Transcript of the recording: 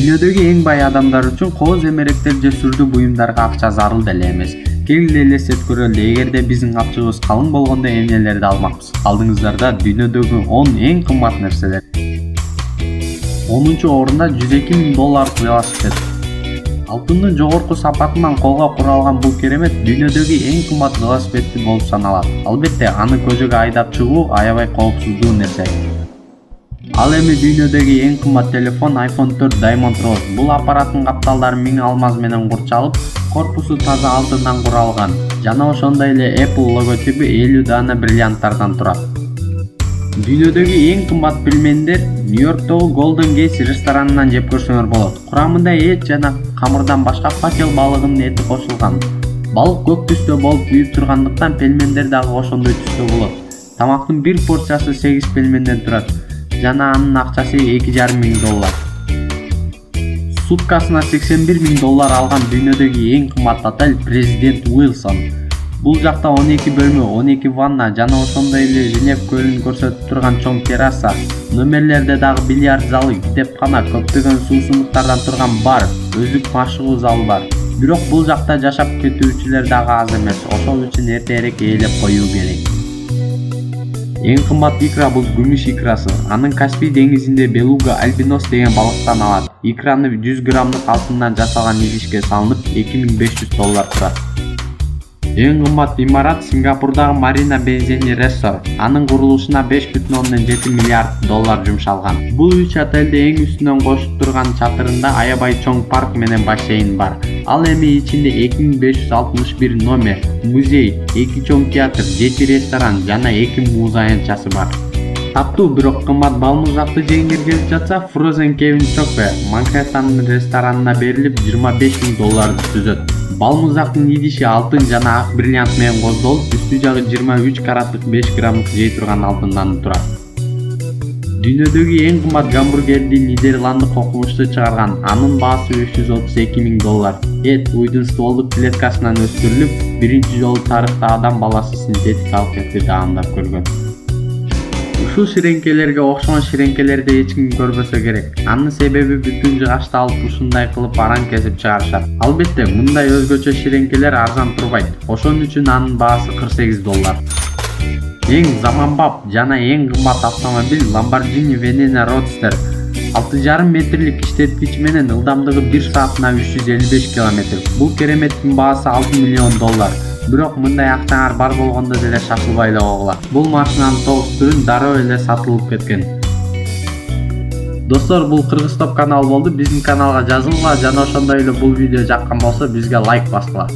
Дүйнөдөгү эң бай адамдар үчүн кооз эмеректер же сүрдүү буюмдарга акча зарыл деле эмес. Келгиле элестетип көрөлү, эгерде биздин капчыгыбыз калың болгондо эмнелерди алмакпыз? Алдыңыздарда дүйнөдөгү 10 эң кымбат нерселер. 10-орунда $102.000 велосипед. Алтындын жогорку сапатынан колго куралган бул керемет дүйнөдөгү эң кымбат велосипед болуп саналат. Албетте, аны көчөгө айдап чыгуу аябай коопсуздуу нерсе. Ал эми дүйнөдөгү эң кымбат телефон iPhone 4 Diamond Rose. Бул аппараттын капталдары 1000 алмаз менен курчалып, корпусу таза алтындан куралган жана ошондой эле Apple логотипи 50 дана бриллианттардан турат. Дүйнөдөгү эң кымбат пельмендер Нью-Йорктогу Golden Gate ресторанынан жеп көрсөңөр болот. Курамында эт жана камырдан башка факел балыгынын эти кошулган. Балык көк түстө болуп күйүп тургандыктан пельмендер дагы ошондой түстө болот. Тамактын бир порциясы 8 пельменден турат жана анын акчасы $2,500. Суткасына $81.000 алган дүйнөдөгү эң кымбат отель Президент Уилсон. Бул жакта 12 бөлмө, 12 ванна жана ошондой эле Женев көлүн көрсөтүп турган чоң терраса, номерлерде дагы бильярд залы, китепкана, көптөгөн суусундуктардан турган бар, өздүк машыгуу залы бар. Бирок бул жакта жашап кетүүчүлөр дагы аз эмес, ошол үчүн эрте-эрек ээлеп коюу керек. Эң кымбат икра бул күмүш икрасы. Анын Каспий деңизинде белуга альбинос деген балыктан алат. Икраны 100 граммдык алтындан жасалган идишке салынып $2500 турат. Эң кымбат имарат Сингапурдагы Marina Bay Sands Resort. Анын курулушуна $5,7 миллиард жумшалган. Бул 3 отелде эң үстүнөн кошуп турган чатырында аябай чоң парк менен бассейн бар. Ал эми ичинде 2561 номер, музей, 2 чоң театр, 7 ресторан жана 2 муз аянтчасы бар. Таптуу бирок кымбат балмуздакты жегиңер келип жатса, Frozen Cabin Choco Манхэттен ресторанына берилип $25,000 түзөт. Балмуздактын идиши алтын жана ак бриллиант менен коздолуп, үстү жагы 23 караттык 5 граммдык жей турган алтындан турат. Дүйнөдөгү эң кымбат гамбургерди Нидерланддык окумушту чыгарган. Анын баасы $332,000. Эт уйдун стволдук клеткасынан өстүрүлүп, биринчи жолу тарыхта адам баласы синтетикалык этти даамдап көргөн. Ушул ширеңкелерге окшогон ширеңкелерди эч ким көрбөсө керек. Анын себеби бүтүн жыгачты алып ушундай кылып аран кесип чыгарышат. Албетте, мындай өзгөчө ширеңкелер арзан турбайт. Ошон үчүн анын баасы $48. Эң заманбап жана эң кымбат автомобиль Lamborghini Venena Roadster. 6,5 метрлик иштеткич менен ылдамдыгы 1 саатына 355 км. Бул кереметтин баасы $6 миллион. Бирок мындай акчаңар бар болгондо деле шашылбай эле койгула. Бул машинанын 9 түрүн дароо эле сатылып кеткен. Достор, бул Кыргыз Топ каналы болду. Биздин каналга жазылгыла жана ошондой эле бул видео жаккан болсо бизге лайк баскыла.